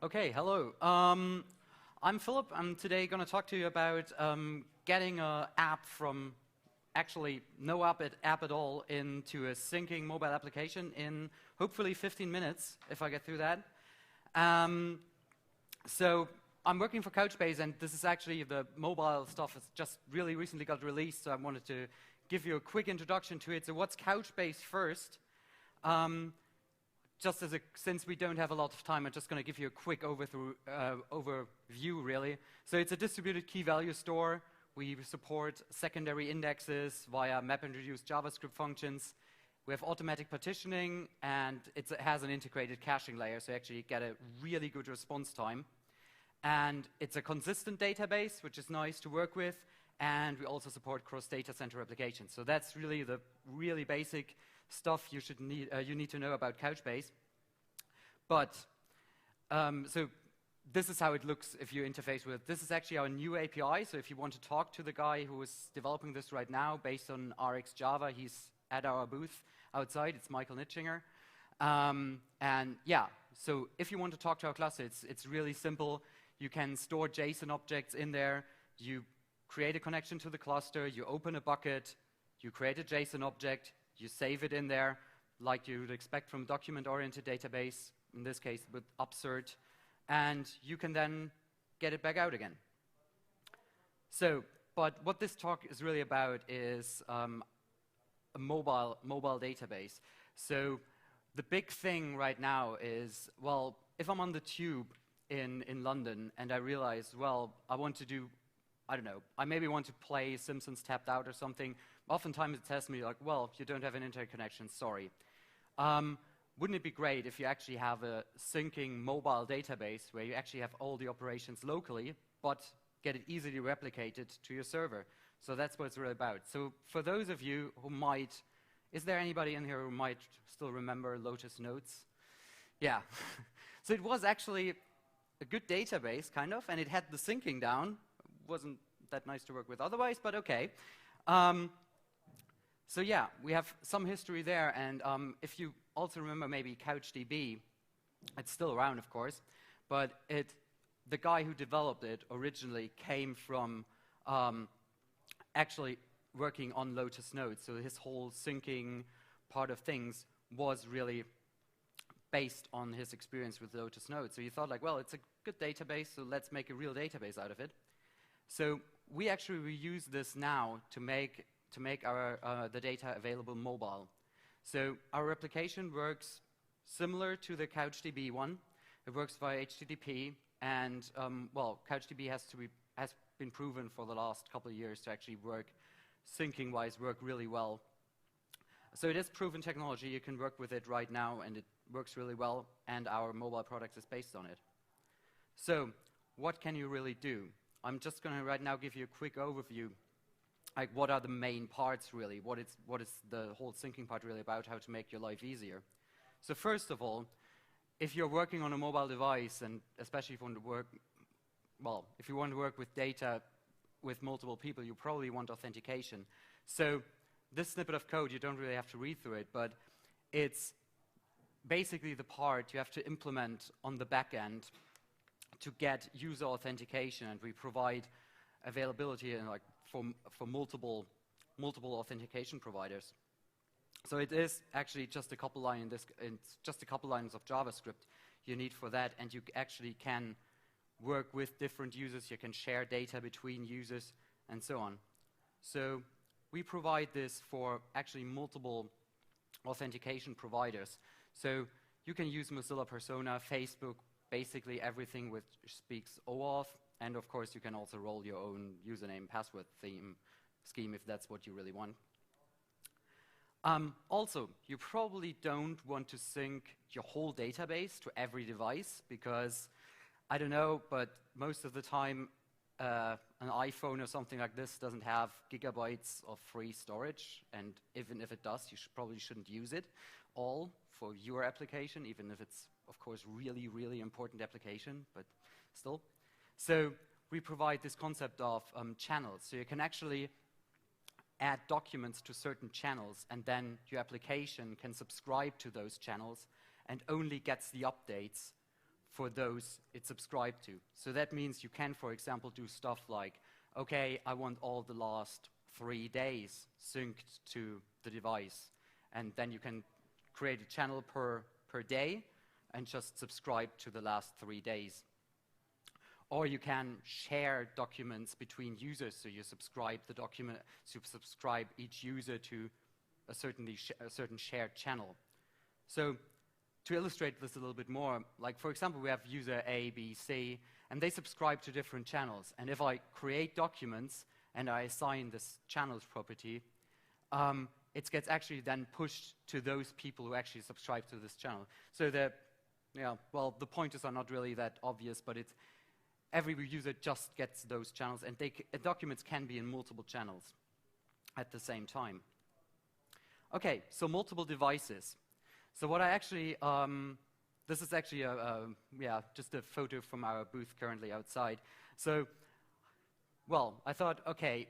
Okay, hello. I'm Philip. I'm today going to talk to you about getting an app from actually no app at all into a syncing mobile application in hopefully 15 minutes, if I get through that. So I'm working for Couchbase, and this is actually the mobile stuff has just really recently got released, so I wanted to give you a quick introduction to it. So what's Couchbase first? Since we don't have a lot of time, I'm just going to give you a quick overview, really. So it's a distributed key value store. We support secondary indexes via Mapreduce JavaScript functions. We have automatic partitioning, and it has an integrated caching layer, so you actually get a really good response time. And it's a consistent database, which is nice to work with, and we also support cross-data center applications. So that's really the really basic stuff you need to know about Couchbase. But so this is how it looks if you interface with it. This is actually our new API. So if you want to talk to the guy who is developing this right now based on RX Java, he's at our booth outside. It's Michael Nitschinger. And yeah, so if you want to talk to our cluster, it's really simple. You can store JSON objects in there. You create a connection to the cluster. You open a bucket. You create a JSON object. You save it in there like you would expect from a document-oriented database, in this case with upsert, and you can then get it back out again. So, but what this talk is really about is a mobile database. So the big thing right now is, well, if I'm on the tube in London and I realize, well, I want to do, I don't know, I maybe want to play Simpsons Tapped Out or something. Oftentimes it tells me, like, well, you don't have an internet connection, sorry. Wouldn't it be great if you actually have a syncing mobile database where you actually have all the operations locally, but get it easily replicated to your server? So that's what it's really about. So for those of you who might, is there anybody in here who might still remember Lotus Notes? Yeah. So it was actually a good database, kind of, and it had the syncing down. Wasn't that nice to work with otherwise, but okay. So yeah, we have some history there, and if you also remember maybe CouchDB, it's still around, of course, but the guy who developed it originally came from actually working on Lotus Notes, so his whole syncing part of things was really based on his experience with Lotus Notes. So he thought, like, well, it's a good database, so let's make a real database out of it. So we actually reuse this now to make the data available mobile. So our replication works similar to the CouchDB one. It works via HTTP, and well, CouchDB has been proven for the last couple of years to actually work, syncing-wise, work really well. So it is proven technology. You can work with it right now, and it works really well, and our mobile product is based on it. So what can you really do? I'm just going to right now give you a quick overview. Like, what are the main parts, really? What is the whole syncing part really about, how to make your life easier? So first of all, if you're working on a mobile device, and especially if you want to work, well, if you want to work with data with multiple people, you probably want authentication. So this snippet of code, you don't really have to read through it, but it's basically the part you have to implement on the back end to get user authentication, and we provide availability and like for multiple authentication providers. So it is actually just a couple lines. It's just a couple lines of JavaScript you need for that, and you actually can work with different users. You can share data between users, and so on. So we provide this for actually multiple authentication providers. So you can use Mozilla Persona, Facebook, basically everything which speaks OAuth. And of course, you can also roll your own username password scheme if that's what you really want. Also, you probably don't want to sync your whole database to every device because, I don't know, but most of the time, an iPhone or something like this doesn't have gigabytes of free storage. And even if it does, you probably shouldn't use it all for your application, even if it's, of course, really, really important application, but still. So we provide this concept of channels. So you can actually add documents to certain channels, and then your application can subscribe to those channels and only gets the updates for those it's subscribed to. So that means you can, for example, do stuff like, okay, I want all the last 3 days synced to the device. And then you can create a channel per day and just subscribe to the last 3 days. Or you can share documents between users, so you subscribe the document, so you subscribe each user to a certain shared channel. So to illustrate this a little bit more, like for example, we have user A, B, C, and they subscribe to different channels. And if I create documents and I assign this channels property, it gets actually then pushed to those people who actually subscribe to this channel. So the pointers are not really that obvious, but it's every user just gets those channels, and documents can be in multiple channels at the same time. Okay, so multiple devices. So what I actually, this is actually just a photo from our booth currently outside. So, well, I thought, okay,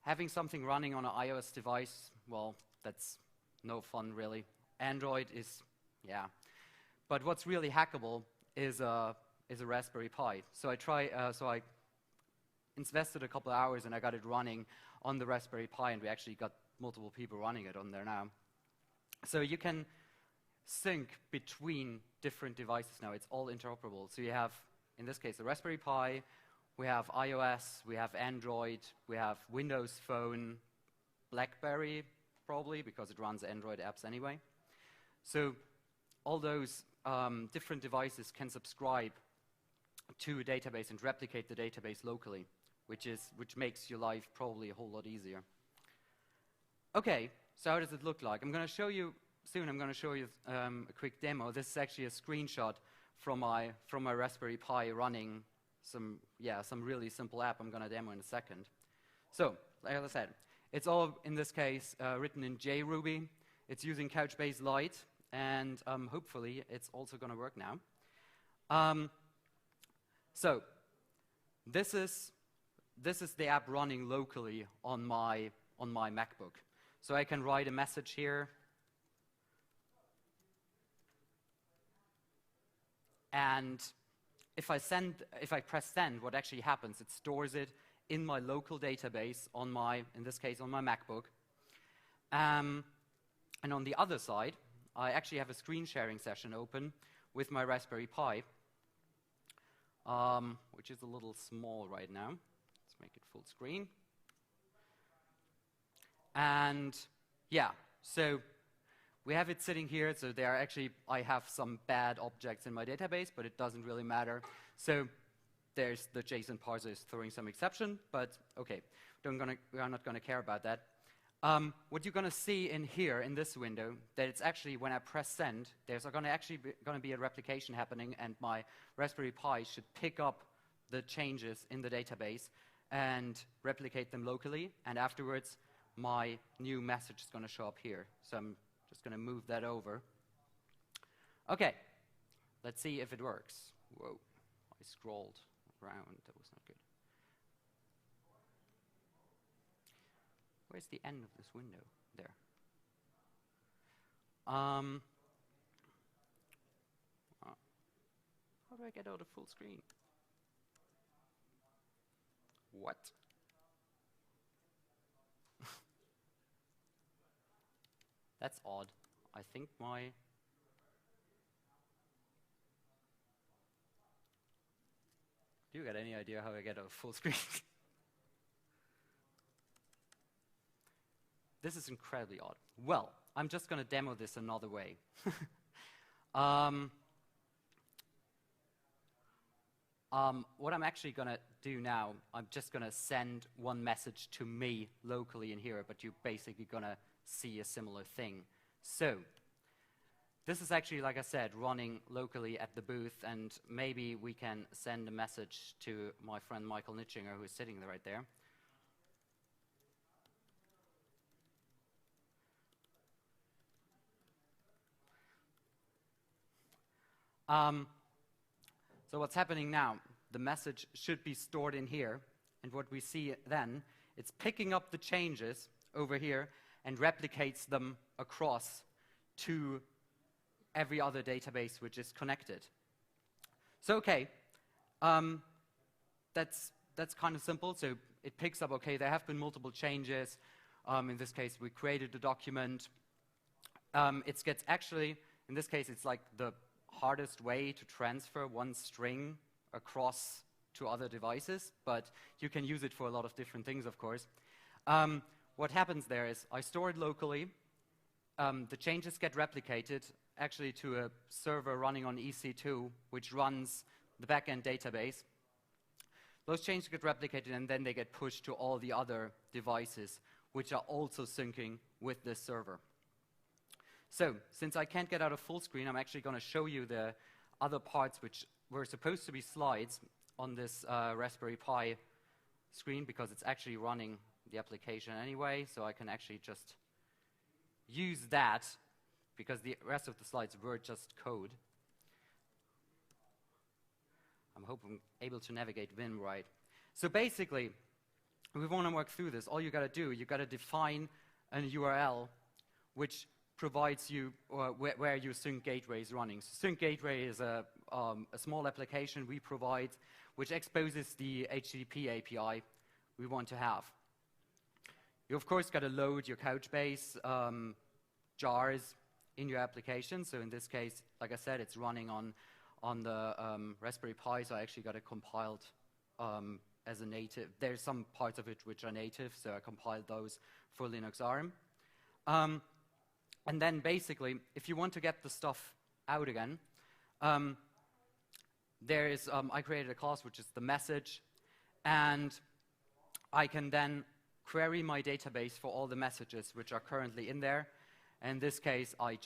having something running on an iOS device, well, that's no fun really. Android is, yeah. But what's really hackable is a Raspberry Pi. So I invested a couple of hours and I got it running on the Raspberry Pi, and we actually got multiple people running it on there now. So you can sync between different devices now. It's all interoperable. So you have, in this case, the Raspberry Pi, we have iOS, we have Android, we have Windows Phone, BlackBerry, probably, because it runs Android apps anyway. So all those different devices can subscribe to a database and replicate the database locally, which makes your life probably a whole lot easier. Okay, so how does it look like? I'm going to show you soon. I'm going to show you a quick demo. This is actually a screenshot from my Raspberry Pi running some really simple app I'm going to demo in a second. So, like I said, it's all, in this case, written in JRuby. It's using Couchbase Lite, and hopefully it's also going to work now. So, this is the app running locally on my MacBook. So I can write a message here, and if I press send, what actually happens, it stores it in my local database in this case, on my MacBook. And on the other side, I actually have a screen sharing session open with my Raspberry Pi, which is a little small right now. Let's make it full screen. And yeah, so we have it sitting here. So I have some bad objects in my database, but it doesn't really matter. So there's the JSON parser is throwing some exception, but okay, we are not going to care about that. What you're going to see in here, in this window, that it's actually, when I press send, there's going to be a replication happening, and my Raspberry Pi should pick up the changes in the database and replicate them locally, and afterwards, my new message is going to show up here. So I'm just going to move that over. Okay, let's see if it works. Whoa, I scrolled around. That was not good. Where's the end of this window? There. How do I get out of full screen? What? That's odd. I think Do you got any idea how I get a full screen? This is incredibly odd. Well, I'm just going to demo this another way. What I'm actually going to do now, I'm just going to send one message to me locally in here, but you're basically going to see a similar thing. So this is actually, like I said, running locally at the booth, and maybe we can send a message to my friend Michael Nitschinger, who is sitting right there. So what's happening now, the message should be stored in here, and what we see then, it's picking up the changes over here and replicates them across to every other database which is connected. So okay, that's kind of simple. So it picks up, okay, there have been multiple changes. In this case, we created the document. It gets actually, in this case, it's like the hardest way to transfer one string across to other devices, but you can use it for a lot of different things, of course. What happens there is I store it locally. The changes get replicated actually to a server running on EC2, which runs the backend database. Those changes get replicated, and then they get pushed to all the other devices, which are also syncing with this server. So, since I can't get out of full screen, I'm actually going to show you the other parts which were supposed to be slides on this Raspberry Pi screen, because it's actually running the application anyway, so I can actually just use that, because the rest of the slides were just code. I'm hoping I'm able to navigate Vim right. So basically, if we want to work through this, all you got to do, you got to define an URL which provides you where your sync gateway is running. So sync gateway is a small application we provide which exposes the HTTP API we want to have. You of course got to load your Couchbase jars in your application. So in this case, like I said, it's running on the Raspberry Pi, so I actually got it compiled as a native. There's some parts of it which are native, so I compiled those for Linux ARM. And then basically, if you want to get the stuff out again, I created a class which is the message, and I can then query my database for all the messages which are currently in there. In this case, I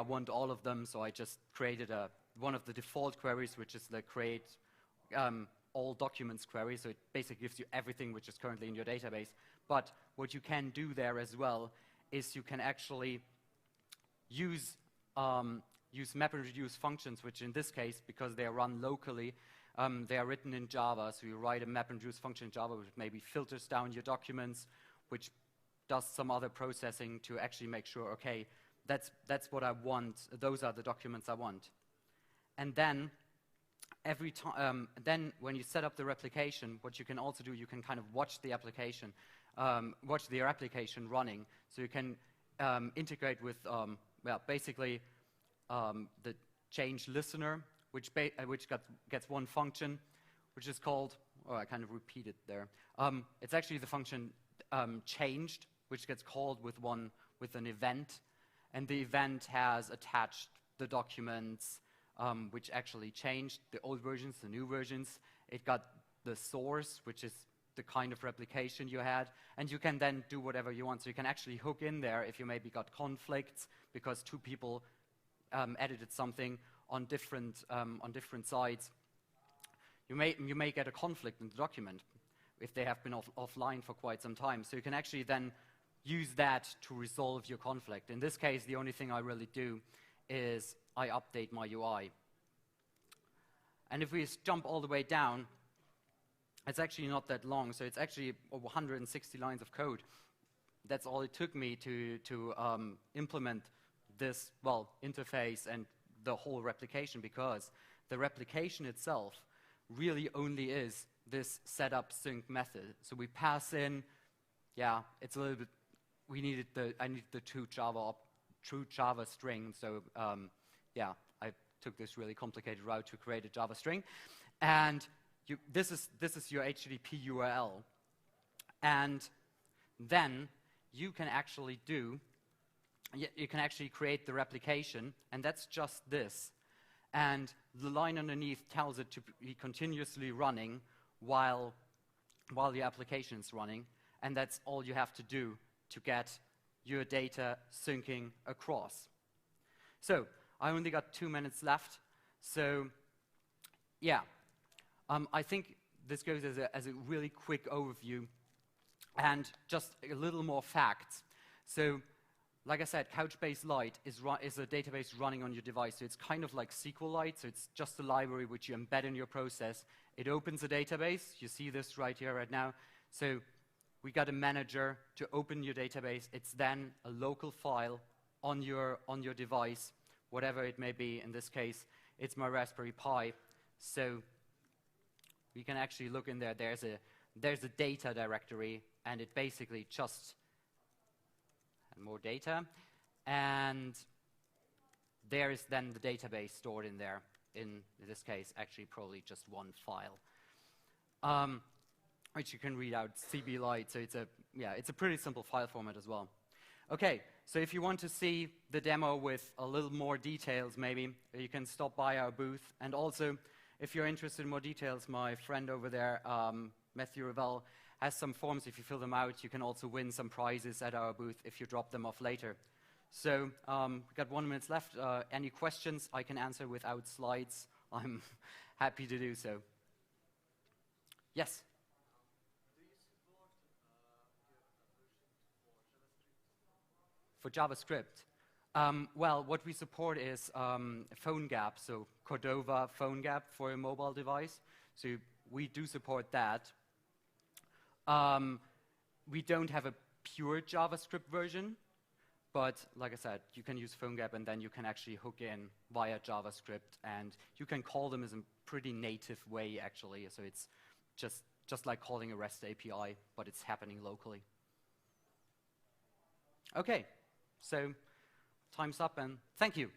want all of them, so I just created one of the default queries, which is the create all documents query. So it basically gives you everything which is currently in your database. But what you can do there as well is you can actually use Mapreduce Functions, which in this case, because they are run locally, they are written in Java. So you write a Mapreduce function in Java, which maybe filters down your documents, which does some other processing to actually make sure, okay, that's what I want. Those are the documents I want. And then every time, then when you set up the replication, what you can also do, you can kind of watch the application, watch their application running. So you can integrate with, basically the change listener, which gets one function, which is called, I kind of repeated there. It's actually the function changed, which gets called with an event, and the event has attached the documents which actually changed, the old versions, the new versions. It got the source, which is the kind of replication you had, and you can then do whatever you want. So you can actually hook in there if you maybe got conflicts because two people edited something on different sides. You may get a conflict in the document if they have been offline for quite some time. So you can actually then use that to resolve your conflict. In this case, the only thing I really do is I update my UI. And if we jump all the way down, it's actually not that long. So it's actually over 160 lines of code. That's all it took me to implement this, interface and the whole replication, because the replication itself really only is this setup sync method. So we pass in, it's a little bit, I needed the true Java string. So I took this really complicated route to create a Java string. And this is your HTTP URL. And then you can actually create the replication, and that's just this. And the line underneath tells it to be continuously running while the application is running, and that's all you have to do to get your data syncing across. So I only got 2 minutes left. So I think this goes as a really quick overview, and just a little more facts. So like I said, Couchbase Lite is a database running on your device. So it's kind of like SQLite. So it's just a library which you embed in your process. It opens a database. You see this right here, right now. So we got a manager to open your database. It's then a local file on your device, whatever it may be. In this case, it's my Raspberry Pi. So we can actually look in there. There's a data directory, and it basically just more data, and there is then the database stored in there. In this case, actually probably just one file, which you can read out CB-Lite. So it's a pretty simple file format as well. Okay, so if you want to see the demo with a little more details, maybe you can stop by our booth. And also, if you're interested in more details, my friend over there, Matthew Revell, has some forms. If you fill them out, you can also win some prizes at our booth if you drop them off later. So we've got 1 minute left. Any questions I can answer without slides, I'm happy to do so. Yes? Do you support For JavaScript? Well, what we support is PhoneGap, so Cordova PhoneGap for a mobile device. So we do support that. We don't have a pure JavaScript version, but like I said, you can use PhoneGap, and then you can actually hook in via JavaScript, and you can call them as a pretty native way, actually. So it's just like calling a REST API, but it's happening locally. Okay, so time's up, and thank you.